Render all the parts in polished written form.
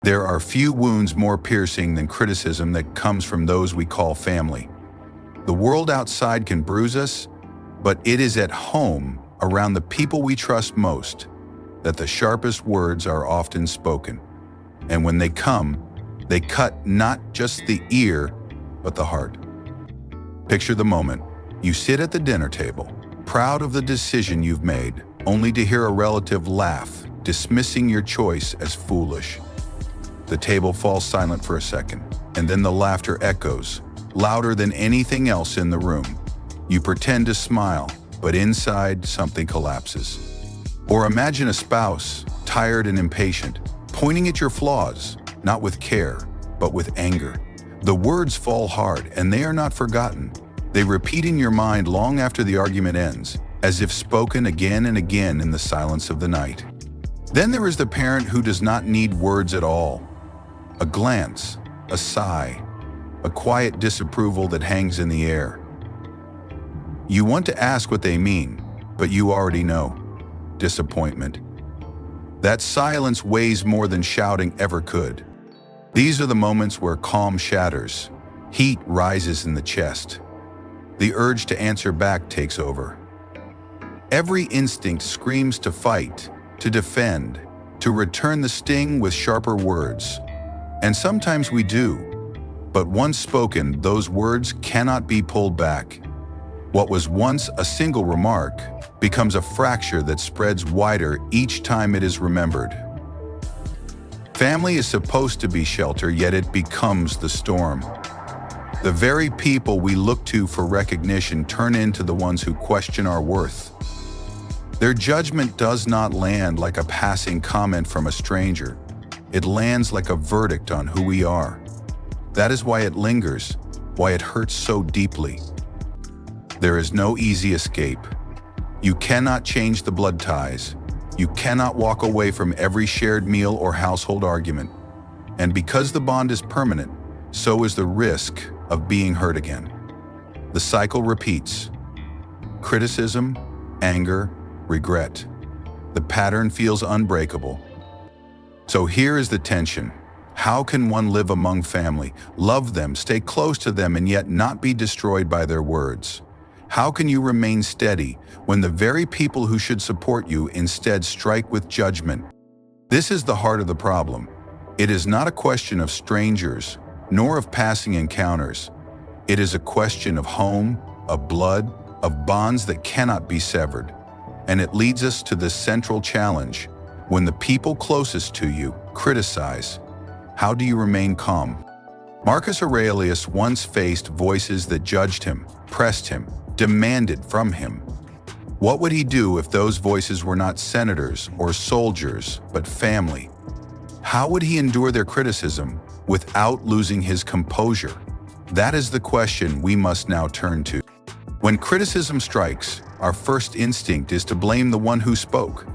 There are few wounds more piercing than criticism that comes from those we call family. The world outside can bruise us, but it is at home, around the people we trust most, that the sharpest words are often spoken. And when they come, they cut not just the ear, but the heart. Picture the moment. You sit at the dinner table, proud of the decision you've made, only to hear a relative laugh, dismissing your choice as foolish. The table falls silent for a second, and then the laughter echoes, louder than anything else in the room. You pretend to smile, but inside something collapses. Or imagine a spouse, tired and impatient, pointing at your flaws, not with care, but with anger. The words fall hard, and they are not forgotten. They repeat in your mind long after the argument ends, as if spoken again and again in the silence of the night. Then there is the parent who does not need words at all. A glance, a sigh, a quiet disapproval that hangs in the air. You want to ask what they mean, but you already know. Disappointment. That silence weighs more than shouting ever could. These are the moments where calm shatters, heat rises in the chest. The urge to answer back takes over. Every instinct screams to fight, to defend, to return the sting with sharper words. And sometimes we do, but once spoken, those words cannot be pulled back. What was once a single remark becomes a fracture that spreads wider each time it is remembered. Family is supposed to be shelter, yet it becomes the storm. The very people we look to for recognition turn into the ones who question our worth. Their judgment does not land like a passing comment from a stranger. It lands like a verdict on who we are. That is why it lingers, why it hurts so deeply. There is no easy escape. You cannot change the blood ties. You cannot walk away from every shared meal or household argument. And because the bond is permanent, so is the risk of being hurt again. The cycle repeats. Criticism, anger, regret. The pattern feels unbreakable. So here is the tension. How can one live among family, love them, stay close to them, and yet not be destroyed by their words? How can you remain steady when the very people who should support you instead strike with judgment? This is the heart of the problem. It is not a question of strangers, nor of passing encounters. It is a question of home, of blood, of bonds that cannot be severed. And it leads us to this central challenge. When the people closest to you criticize, how do you remain calm? Marcus Aurelius once faced voices that judged him, pressed him, demanded from him. What would he do if those voices were not senators or soldiers, but family? How would he endure their criticism without losing his composure? That is the question we must now turn to. When criticism strikes, our first instinct is to blame the one who spoke.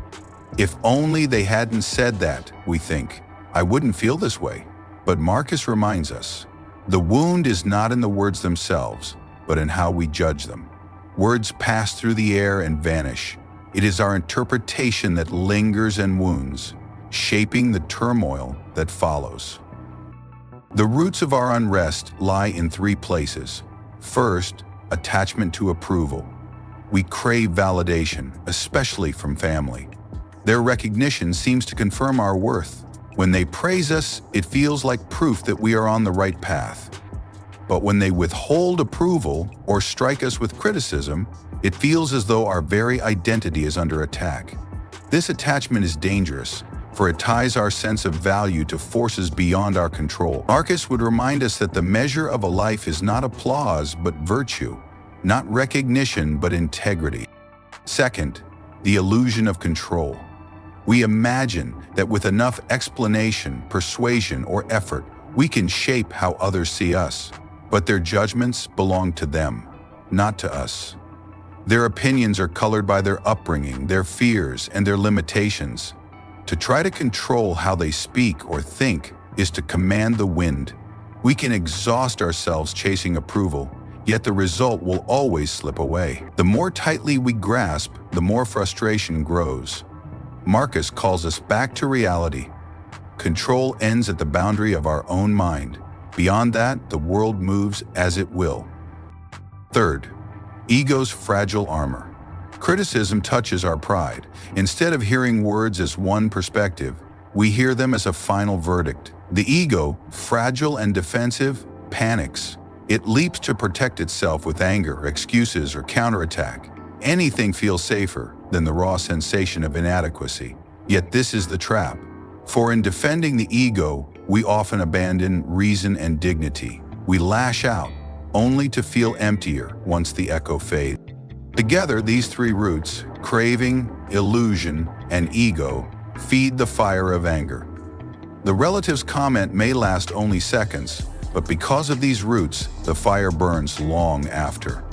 If only they hadn't said that, we think, I wouldn't feel this way. But Marcus reminds us, the wound is not in the words themselves, but in how we judge them. Words pass through the air and vanish. It is our interpretation that lingers and wounds, shaping the turmoil that follows. The roots of our unrest lie in three places. First, attachment to approval. We crave validation, especially from family. Their recognition seems to confirm our worth. When they praise us, it feels like proof that we are on the right path. But when they withhold approval or strike us with criticism, it feels as though our very identity is under attack. This attachment is dangerous, for it ties our sense of value to forces beyond our control. Marcus would remind us that the measure of a life is not applause but virtue, not recognition but integrity. Second, the illusion of control. We imagine that with enough explanation, persuasion, or effort, we can shape how others see us. But their judgments belong to them, not to us. Their opinions are colored by their upbringing, their fears, and their limitations. To try to control how they speak or think is to command the wind. We can exhaust ourselves chasing approval, yet the result will always slip away. The more tightly we grasp, the more frustration grows. Marcus calls us back to reality. Control ends at the boundary of our own mind. Beyond that, the world moves as it will. Third, ego's fragile armor. Criticism touches our pride. Instead of hearing words as one perspective, we hear them as a final verdict. The ego, fragile and defensive, panics. It leaps to protect itself with anger, excuses, or counterattack. Anything feels safer than the raw sensation of inadequacy. Yet this is the trap. For in defending the ego, we often abandon reason and dignity. We lash out, only to feel emptier once the echo fades. Together, these three roots, craving, illusion, and ego, feed the fire of anger. The relative's comment may last only seconds, but because of these roots, the fire burns long after.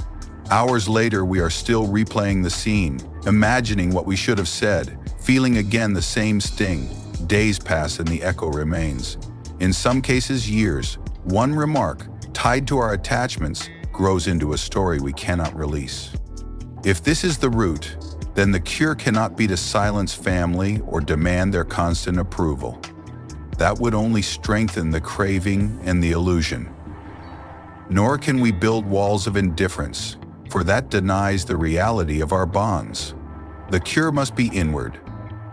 Hours later, we are still replaying the scene, imagining what we should have said, feeling again the same sting. Days pass and the echo remains. In some cases, years. One remark, tied to our attachments, grows into a story we cannot release. If this is the root, then the cure cannot be to silence family or demand their constant approval. That would only strengthen the craving and the illusion. Nor can we build walls of indifference, for that denies the reality of our bonds. The cure must be inward.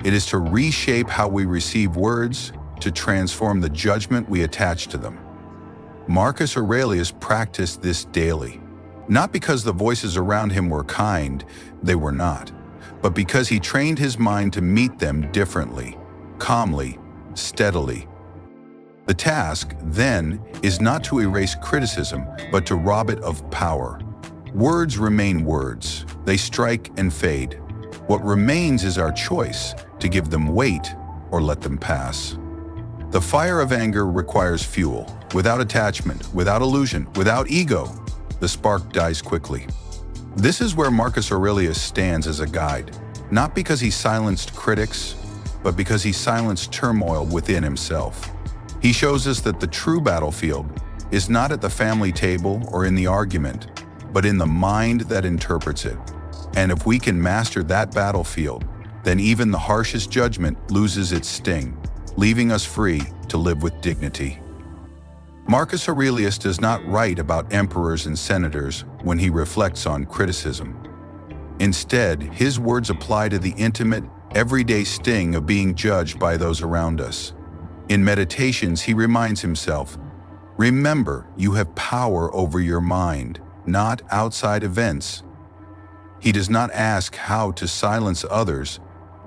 It is to reshape how we receive words, to transform the judgment we attach to them. Marcus Aurelius practiced this daily, not because the voices around him were kind, they were not, but because he trained his mind to meet them differently, calmly, steadily. The task, then, is not to erase criticism, but to rob it of power. Words remain words. They strike and fade. What remains is our choice to give them weight or let them pass. The fire of anger requires fuel. Without attachment, without illusion, without ego, the spark dies quickly. This is where Marcus Aurelius stands as a guide, not because he silenced critics, but because he silenced turmoil within himself. He shows us that the true battlefield is not at the family table or in the argument, but in the mind that interprets it. And if we can master that battlefield, then even the harshest judgment loses its sting, leaving us free to live with dignity. Marcus Aurelius does not write about emperors and senators when he reflects on criticism. Instead, his words apply to the intimate, everyday sting of being judged by those around us. In Meditations, he reminds himself, "Remember, you have power over your mind, not outside events." He does not ask how to silence others,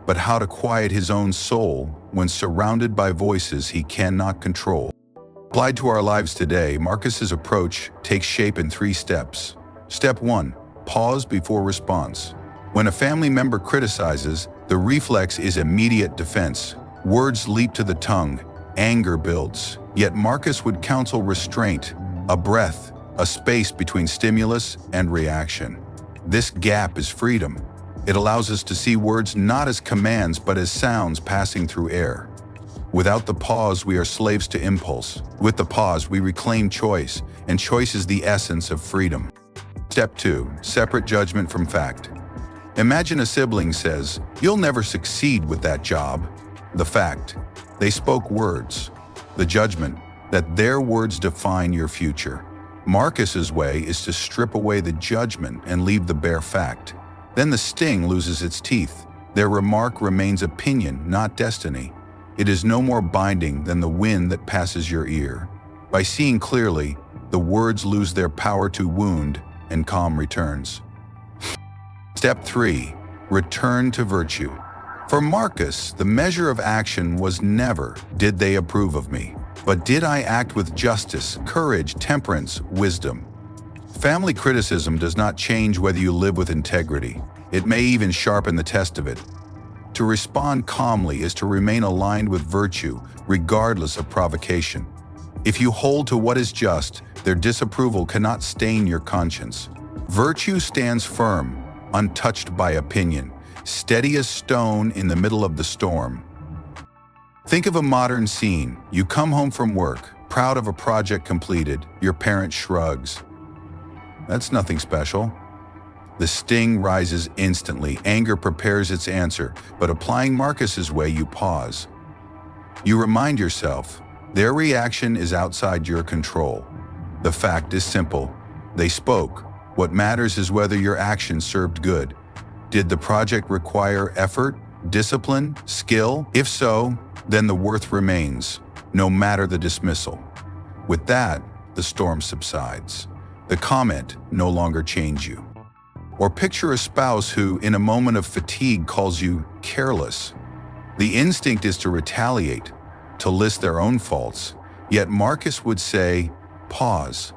but how to quiet his own soul when surrounded by voices he cannot control. Applied to our lives today, Marcus's approach takes shape in 3 steps. Step 1. Pause before response. When a family member criticizes, the reflex is immediate defense. Words leap to the tongue, anger builds. Yet Marcus would counsel restraint, a breath, a space between stimulus and reaction. This gap is freedom. It allows us to see words not as commands but as sounds passing through air. Without the pause, we are slaves to impulse. With the pause, we reclaim choice, and choice is the essence of freedom. Step 2. Separate judgment from fact. Imagine a sibling says, "You'll never succeed with that job." The fact, they spoke words. The judgment, that their words define your future. Marcus's way is to strip away the judgment and leave the bare fact. Then the sting loses its teeth. Their remark remains opinion, not destiny. It is no more binding than the wind that passes your ear. By seeing clearly, the words lose their power to wound and calm returns. Step 3. Return to virtue. For Marcus, the measure of action was never, "Did they approve of me?" but "Did I act with justice, courage, temperance, wisdom?" Family criticism does not change whether you live with integrity. It may even sharpen the test of it. To respond calmly is to remain aligned with virtue, regardless of provocation. If you hold to what is just, their disapproval cannot stain your conscience. Virtue stands firm, untouched by opinion, steady as stone in the middle of the storm. Think of a modern scene. You come home from work, proud of a project completed. Your parent shrugs. "That's nothing special." The sting rises instantly. Anger prepares its answer, but applying Marcus's way, you pause. You remind yourself, their reaction is outside your control. The fact is simple. They spoke. What matters is whether your actions served good. Did the project require effort, discipline, skill? If so, then the worth remains, no matter the dismissal. With that, the storm subsides. The comment no longer changes you. Or picture a spouse who, in a moment of fatigue, calls you careless. The instinct is to retaliate, to list their own faults. Yet Marcus would say, pause.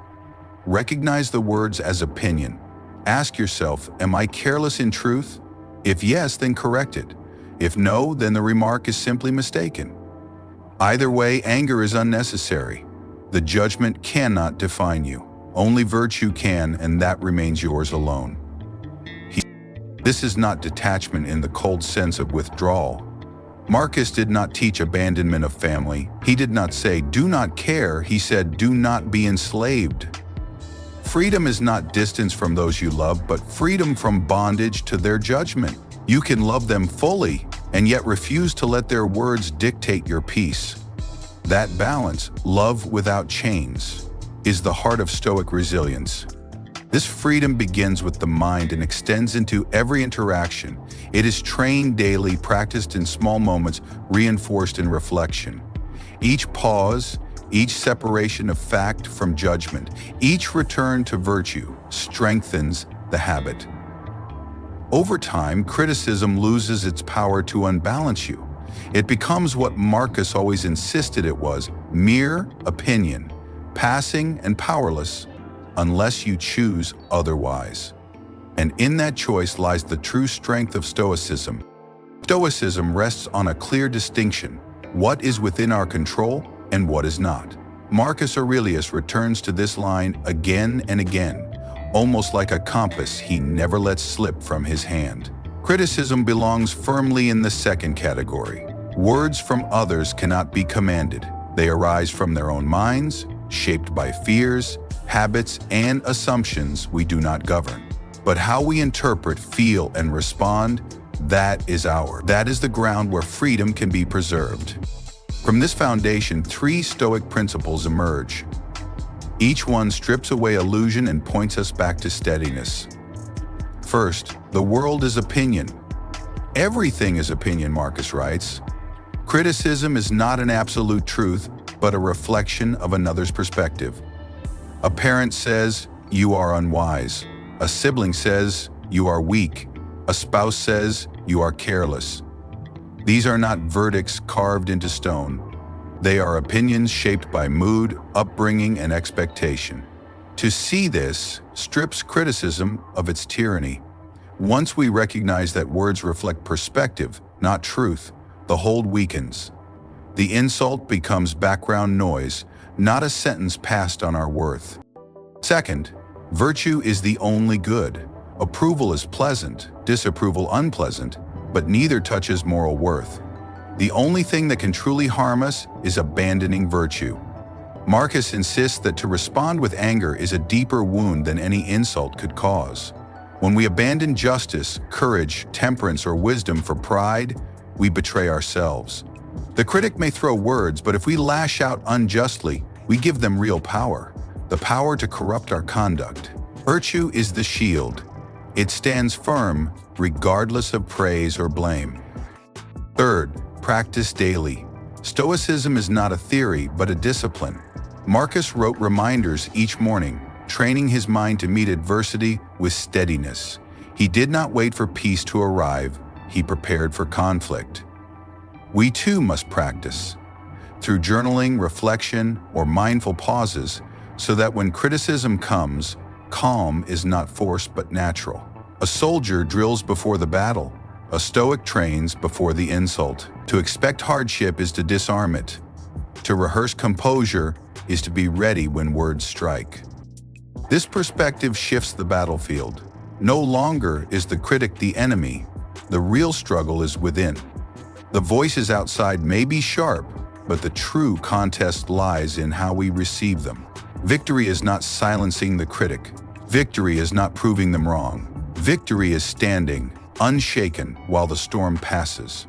Recognize the words as opinion. Ask yourself, am I careless in truth? If yes, then correct it. If no, then the remark is simply mistaken. Either way, anger is unnecessary. The judgment cannot define you. Only virtue can, and that remains yours alone. This is not detachment in the cold sense of withdrawal. Marcus did not teach abandonment of family. He did not say, do not care. He said, do not be enslaved. Freedom is not distance from those you love, but freedom from bondage to their judgment. You can love them fully and yet refuse to let their words dictate your peace. That balance, love without chains, is the heart of Stoic resilience. This freedom begins with the mind and extends into every interaction. It is trained daily, practiced in small moments, reinforced in reflection. Each pause, each separation of fact from judgment, each return to virtue strengthens the habit. Over time, criticism loses its power to unbalance you. It becomes what Marcus always insisted it was, mere opinion, passing and powerless, unless you choose otherwise. And in that choice lies the true strength of Stoicism. Stoicism rests on a clear distinction: what is within our control and what is not. Marcus Aurelius returns to this line again and again, almost like a compass he never lets slip from his hand. Criticism belongs firmly in the second category. Words from others cannot be commanded. They arise from their own minds, shaped by fears, habits, and assumptions we do not govern. But how we interpret, feel, and respond, that is the ground where freedom can be preserved. From this foundation, 3 Stoic principles emerge. Each one strips away illusion and points us back to steadiness. First, the world is opinion. Everything is opinion, Marcus writes. Criticism is not an absolute truth, but a reflection of another's perspective. A parent says, you are unwise. A sibling says, you are weak. A spouse says, you are careless. These are not verdicts carved into stone. They are opinions shaped by mood, upbringing, and expectation. To see this strips criticism of its tyranny. Once we recognize that words reflect perspective, not truth, the hold weakens. The insult becomes background noise, not a sentence passed on our worth. Second, virtue is the only good. Approval is pleasant, disapproval unpleasant, but neither touches moral worth. The only thing that can truly harm us is abandoning virtue. Marcus insists that to respond with anger is a deeper wound than any insult could cause. When we abandon justice, courage, temperance, or wisdom for pride, we betray ourselves. The critic may throw words, but if we lash out unjustly, we give them real power, the power to corrupt our conduct. Virtue is the shield. It stands firm, regardless of praise or blame. Third, practice daily. Stoicism is not a theory, but a discipline. Marcus wrote reminders each morning, training his mind to meet adversity with steadiness. He did not wait for peace to arrive, he prepared for conflict. We too must practice, through journaling, reflection, or mindful pauses, so that when criticism comes, calm is not forced but natural. A soldier drills before the battle. A Stoic trains before the insult. To expect hardship is to disarm it. To rehearse composure is to be ready when words strike. This perspective shifts the battlefield. No longer is the critic the enemy. The real struggle is within. The voices outside may be sharp, but the true contest lies in how we receive them. Victory is not silencing the critic. Victory is not proving them wrong. Victory is standing, unshaken, while the storm passes.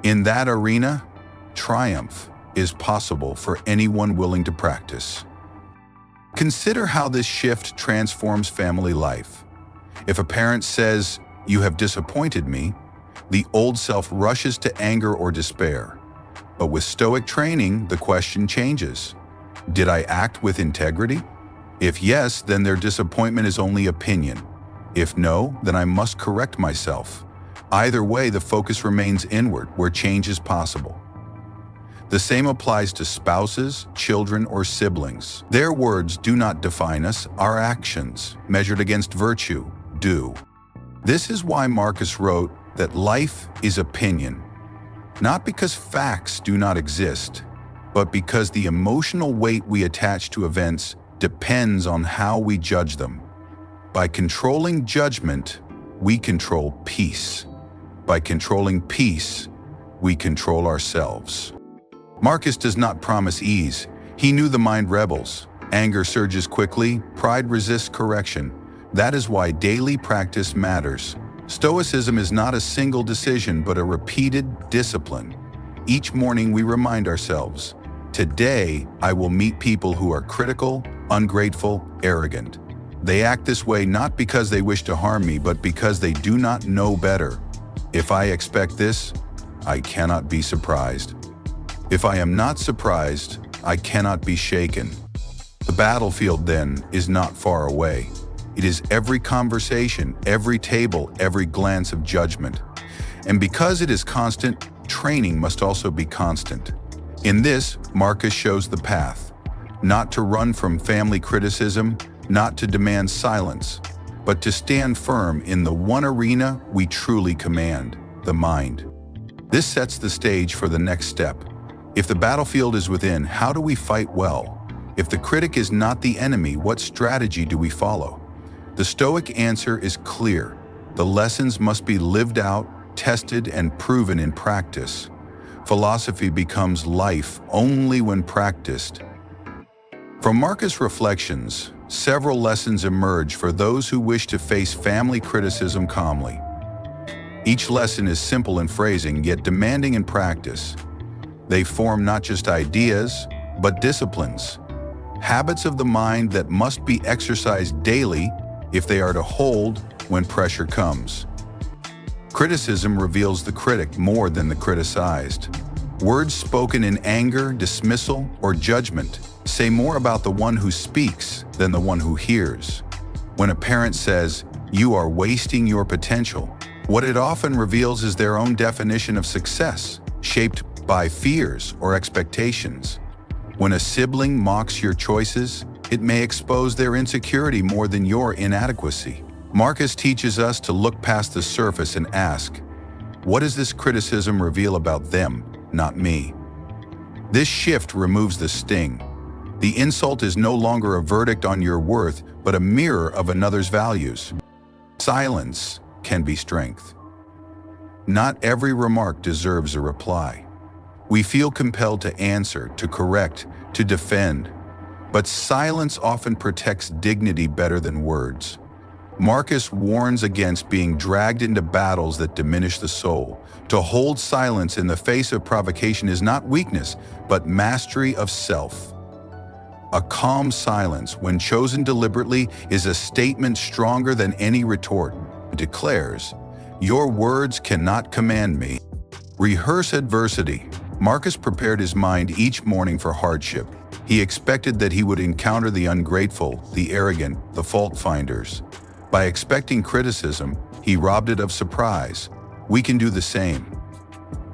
In that arena, triumph is possible for anyone willing to practice. Consider how this shift transforms family life. If a parent says, "You have disappointed me," the old self rushes to anger or despair. But with Stoic training, the question changes. Did I act with integrity? If yes, then their disappointment is only opinion. If no, then I must correct myself. Either way, the focus remains inward, where change is possible. The same applies to spouses, children, or siblings. Their words do not define us, our actions, measured against virtue, do. This is why Marcus wrote that life is opinion, not because facts do not exist, but because the emotional weight we attach to events depends on how we judge them. By controlling judgment, we control peace. By controlling peace, we control ourselves. Marcus does not promise ease. He knew the mind rebels. Anger surges quickly, pride resists correction. That is why daily practice matters. Stoicism is not a single decision, but a repeated discipline. Each morning we remind ourselves, today I will meet people who are critical, ungrateful, arrogant. They act this way not because they wish to harm me, but because they do not know better. If I expect this, I cannot be surprised. If I am not surprised, I cannot be shaken. The battlefield, then, is not far away. It is every conversation, every table, every glance of judgment. And because it is constant, training must also be constant. In this, Marcus shows the path. Not to run from family criticism, not to demand silence, but to stand firm in the one arena we truly command, the mind. This sets the stage for the next step. If the battlefield is within, how do we fight well? If the critic is not the enemy, what strategy do we follow? The Stoic answer is clear. The lessons must be lived out, tested, and proven in practice. Philosophy becomes life only when practiced. From Marcus' reflections, several lessons emerge for those who wish to face family criticism calmly. Each lesson is simple in phrasing, yet demanding in practice. They form not just ideas, but disciplines, habits of the mind that must be exercised daily if they are to hold when pressure comes. Criticism reveals the critic more than the criticized. Words spoken in anger, dismissal, or judgment say more about the one who speaks than the one who hears. When a parent says, "You are wasting your potential," what it often reveals is their own definition of success, shaped by fears or expectations. When a sibling mocks your choices, it may expose their insecurity more than your inadequacy. Marcus teaches us to look past the surface and ask, what does this criticism reveal about them, not me? This shift removes the sting. The insult is no longer a verdict on your worth, but a mirror of another's values. Silence can be strength. Not every remark deserves a reply. We feel compelled to answer, to correct, to defend. But silence often protects dignity better than words. Marcus warns against being dragged into battles that diminish the soul. To hold silence in the face of provocation is not weakness, but mastery of self. A calm silence, when chosen deliberately, is a statement stronger than any retort. It declares, "Your words cannot command me." Rehearse adversity. Marcus prepared his mind each morning for hardship. He expected that he would encounter the ungrateful, the arrogant, the fault-finders. By expecting criticism, he robbed it of surprise. We can do the same.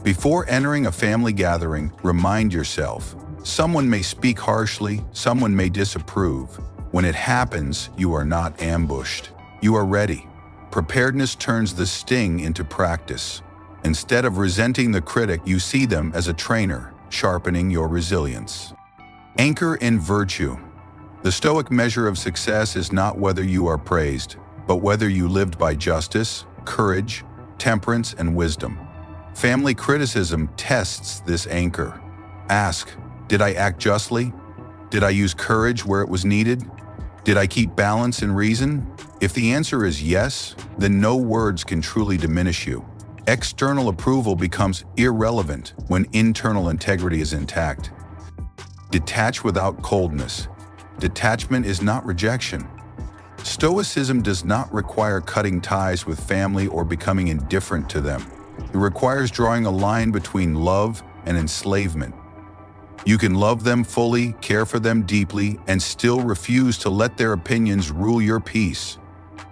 Before entering a family gathering, remind yourself, someone may speak harshly, someone may disapprove. When it happens, you are not ambushed. You are ready. Preparedness turns the sting into practice. Instead of resenting the critic, you see them as a trainer, sharpening your resilience. Anchor in virtue. The Stoic measure of success is not whether you are praised, but whether you lived by justice, courage, temperance, and wisdom. Family criticism tests this anchor. Ask, did I act justly? Did I use courage where it was needed? Did I keep balance and reason? If the answer is yes, then no words can truly diminish you. External approval becomes irrelevant when internal integrity is intact. Detach without coldness. Detachment is not rejection. Stoicism does not require cutting ties with family or becoming indifferent to them. It requires drawing a line between love and enslavement. You can love them fully, care for them deeply, and still refuse to let their opinions rule your peace.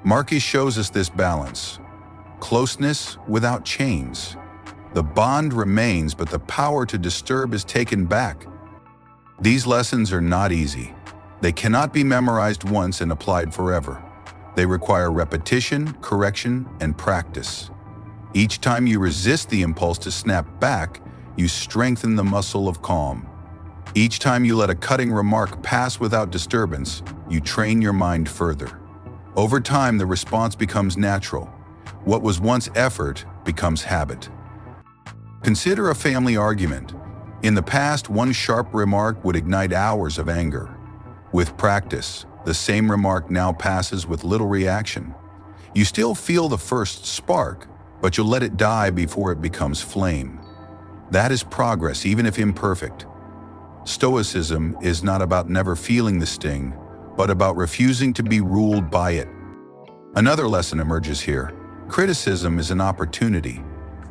Marcus shows us this balance. Closeness without chains. The bond remains, but the power to disturb is taken back. These lessons are not easy. They cannot be memorized once and applied forever. They require repetition, correction, and practice. Each time you resist the impulse to snap back, you strengthen the muscle of calm. Each time you let a cutting remark pass without disturbance, you train your mind further. Over time, the response becomes natural. What was once effort becomes habit. Consider a family argument. In the past, one sharp remark would ignite hours of anger. With practice, the same remark now passes with little reaction. You still feel the first spark, but you'll let it die before it becomes flame. That is progress, even if imperfect. Stoicism is not about never feeling the sting, but about refusing to be ruled by it. Another lesson emerges here. Criticism is an opportunity.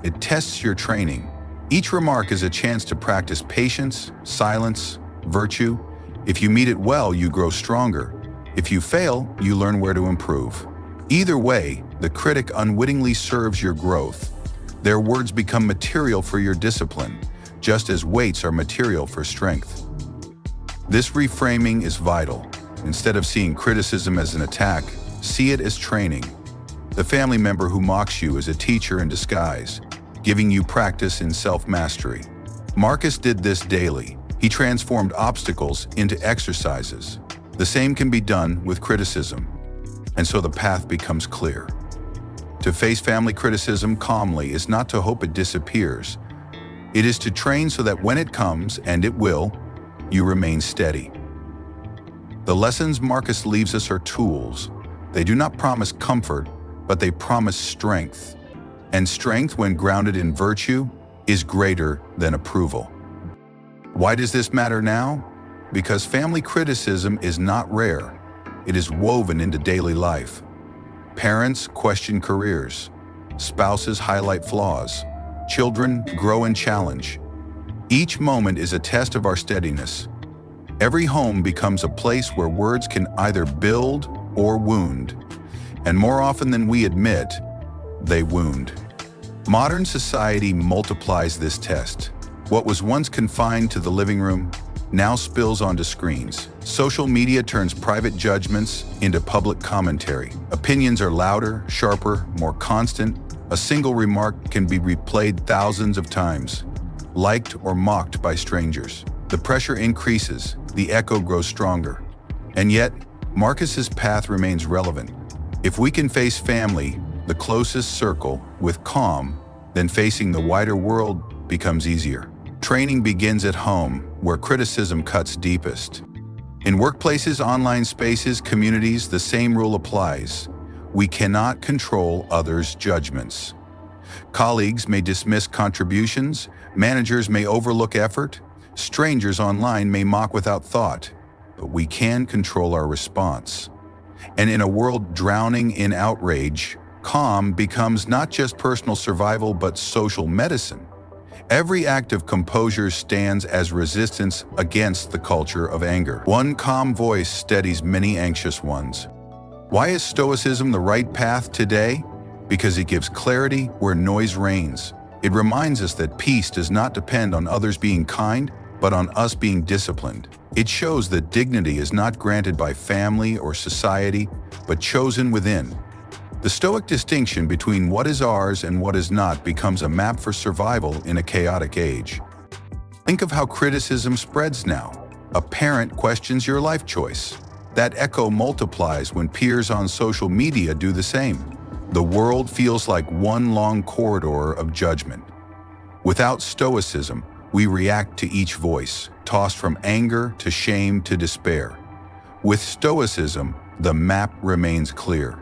It tests your training. Each remark is a chance to practice patience, silence, virtue. If you meet it well, you grow stronger. If you fail, you learn where to improve. Either way, the critic unwittingly serves your growth. Their words become material for your discipline, just as weights are material for strength. This reframing is vital. Instead of seeing criticism as an attack, see it as training. The family member who mocks you is a teacher in disguise, giving you practice in self-mastery. Marcus did this daily. He transformed obstacles into exercises. The same can be done with criticism, and so the path becomes clear. To face family criticism calmly is not to hope it disappears. It is to train so that when it comes, and it will, you remain steady. The lessons Marcus leaves us are tools. They do not promise comfort, but they promise strength. And strength, when grounded in virtue, is greater than approval. Why does this matter now? Because family criticism is not rare. It is woven into daily life. Parents question careers. Spouses highlight flaws. Children grow and challenge. Each moment is a test of our steadiness. Every home becomes a place where words can either build or wound. And more often than we admit, they wound. Modern society multiplies this test. What was once confined to the living room now spills onto screens. Social media turns private judgments into public commentary. Opinions are louder, sharper, more constant. A single remark can be replayed thousands of times, liked or mocked by strangers. The pressure increases, the echo grows stronger. And yet, Marcus's path remains relevant. If we can face family, the closest circle, with calm, then facing the wider world becomes easier. Training begins at home, where criticism cuts deepest. In workplaces, online spaces, communities, the same rule applies. We cannot control others' judgments. Colleagues may dismiss contributions, managers may overlook effort, strangers online may mock without thought, but we can control our response. And in a world drowning in outrage, calm becomes not just personal survival but social medicine. Every act of composure stands as resistance against the culture of anger. One calm voice steadies many anxious ones. Why is Stoicism the right path today? Because it gives clarity where noise reigns. It reminds us that peace does not depend on others being kind, but on us being disciplined. It shows that dignity is not granted by family or society, but chosen within. The Stoic distinction between what is ours and what is not becomes a map for survival in a chaotic age. Think of how criticism spreads now. A parent questions your life choice. That echo multiplies when peers on social media do the same. The world feels like one long corridor of judgment. Without Stoicism, we react to each voice, tossed from anger to shame to despair. With Stoicism, the map remains clear.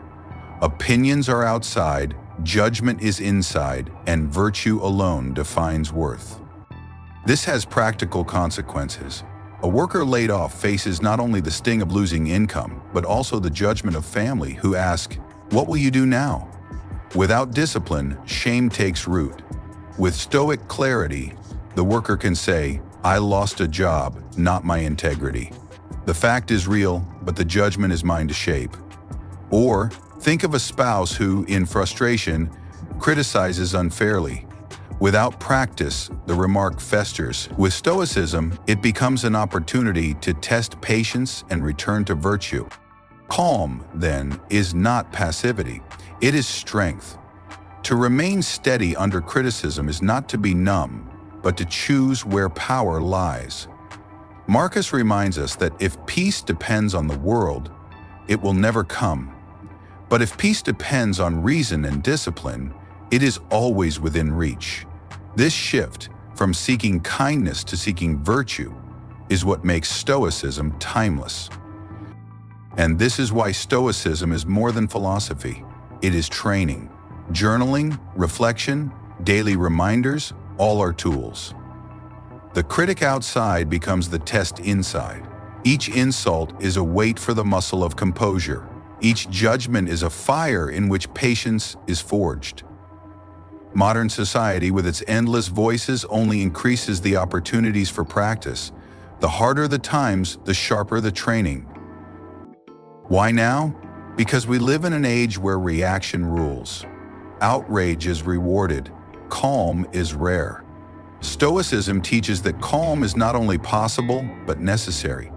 Opinions are outside, Judgment is inside, and virtue alone defines worth. This has practical consequences. A worker laid off faces not only the sting of losing income, but also the judgment of family who ask, "What will you do now?" Without discipline, shame takes root. With Stoic clarity, the worker can say, "I lost a job, not my integrity. The fact is real, but the judgment is mine to shape." Or think of a spouse who, in frustration, criticizes unfairly. Without practice, the remark festers. With Stoicism, it becomes an opportunity to test patience and return to virtue. Calm, then, is not passivity. It is strength. To remain steady under criticism is not to be numb, but to choose where power lies. Marcus reminds us that if peace depends on the world, it will never come. But if peace depends on reason and discipline, it is always within reach. This shift, from seeking kindness to seeking virtue, is what makes Stoicism timeless. And this is why Stoicism is more than philosophy. It is training. Journaling, reflection, daily reminders, all are tools. The critic outside becomes the test inside. Each insult is a weight for the muscle of composure. Each judgment is a fire in which patience is forged. Modern society, with its endless voices, only increases the opportunities for practice. The harder the times, the sharper the training. Why now? Because we live in an age where reaction rules. Outrage is rewarded. Calm is rare. Stoicism teaches that calm is not only possible, but necessary.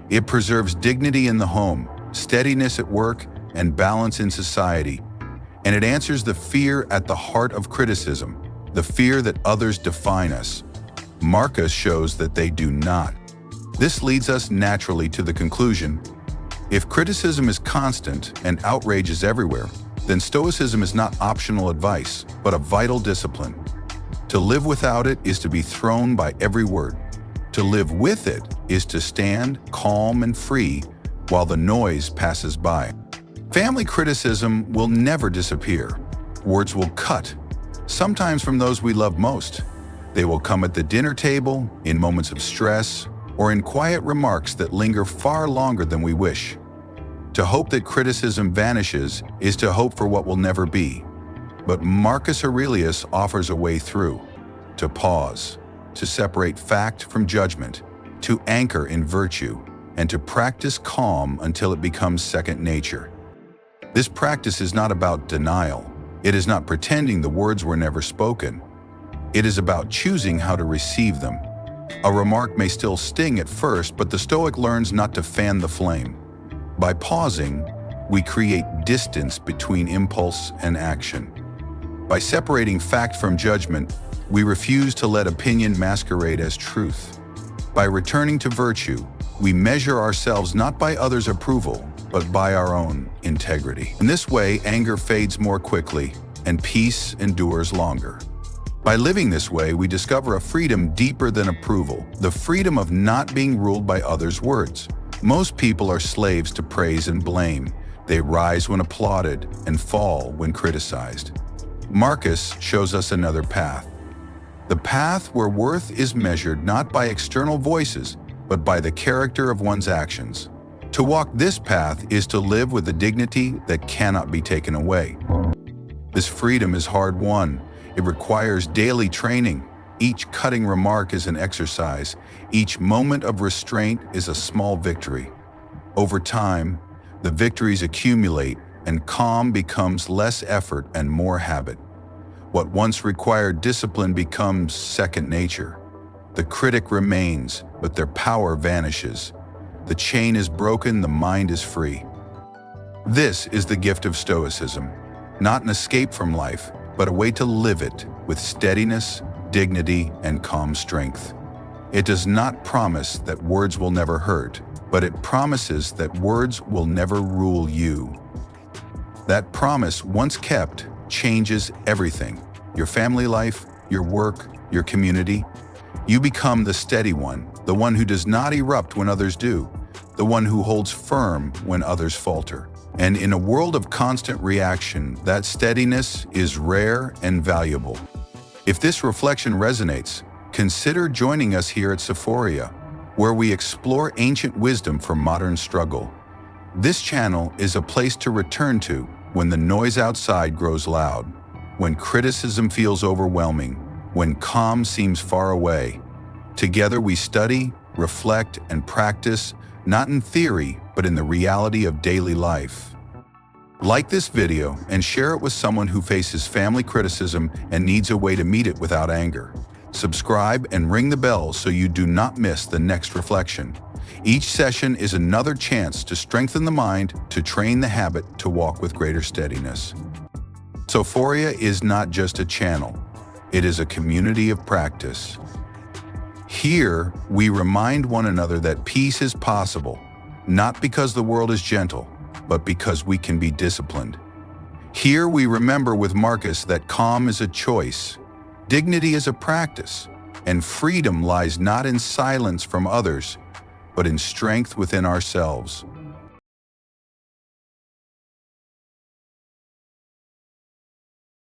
It preserves dignity in the home, steadiness at work, and balance in society. And it answers the fear at the heart of criticism, the fear that others define us. Marcus shows that they do not. This leads us naturally to the conclusion: if criticism is constant and outrage is everywhere, then Stoicism is not optional advice, but a vital discipline. To live without it is to be thrown by every word. To live with it is to stand calm and free while the noise passes by. Family criticism will never disappear. Words will cut, sometimes from those we love most. They will come at the dinner table, in moments of stress, or in quiet remarks that linger far longer than we wish. To hope that criticism vanishes is to hope for what will never be. But Marcus Aurelius offers a way through: to pause, to separate fact from judgment, to anchor in virtue, and to practice calm until it becomes second nature. This practice is not about denial. It is not pretending the words were never spoken. It is about choosing how to receive them. A remark may still sting at first, but the Stoic learns not to fan the flame. By pausing, we create distance between impulse and action. By separating fact from judgment, we refuse to let opinion masquerade as truth. By returning to virtue, we measure ourselves not by others' approval, but by our own integrity. In this way, anger fades more quickly, and peace endures longer. By living this way, we discover a freedom deeper than approval, the freedom of not being ruled by others' words. Most people are slaves to praise and blame. They rise when applauded and fall when criticized. Marcus shows us another path. The path where worth is measured not by external voices, but by the character of one's actions. To walk this path is to live with a dignity that cannot be taken away. This freedom is hard-won. It requires daily training. Each cutting remark is an exercise. Each moment of restraint is a small victory. Over time, the victories accumulate, and calm becomes less effort and more habit. What once required discipline becomes second nature. The critic remains, but their power vanishes. The chain is broken, the mind is free. This is the gift of Stoicism, not an escape from life, but a way to live it with steadiness, dignity, and calm strength. It does not promise that words will never hurt, but it promises that words will never rule you. That promise, once kept, changes everything: your family life, your work, your community. You become the steady one, the one who does not erupt when others do, the one who holds firm when others falter. And in a world of constant reaction, that steadiness is rare and valuable. If this reflection resonates, consider joining us here at Sophoria, where we explore ancient wisdom for modern struggle. This channel is a place to return to when the noise outside grows loud, when criticism feels overwhelming, when calm seems far away. Together we study, reflect, and practice, not in theory, but in the reality of daily life. Like this video and share it with someone who faces family criticism and needs a way to meet it without anger. Subscribe and ring the bell so you do not miss the next reflection. Each session is another chance to strengthen the mind, to train the habit to walk with greater steadiness. Sophoria is not just a channel, it is a community of practice. Here, we remind one another that peace is possible, not because the world is gentle, but because we can be disciplined. Here we remember with Marcus that calm is a choice, dignity is a practice, and freedom lies not in silence from others, but in strength within ourselves.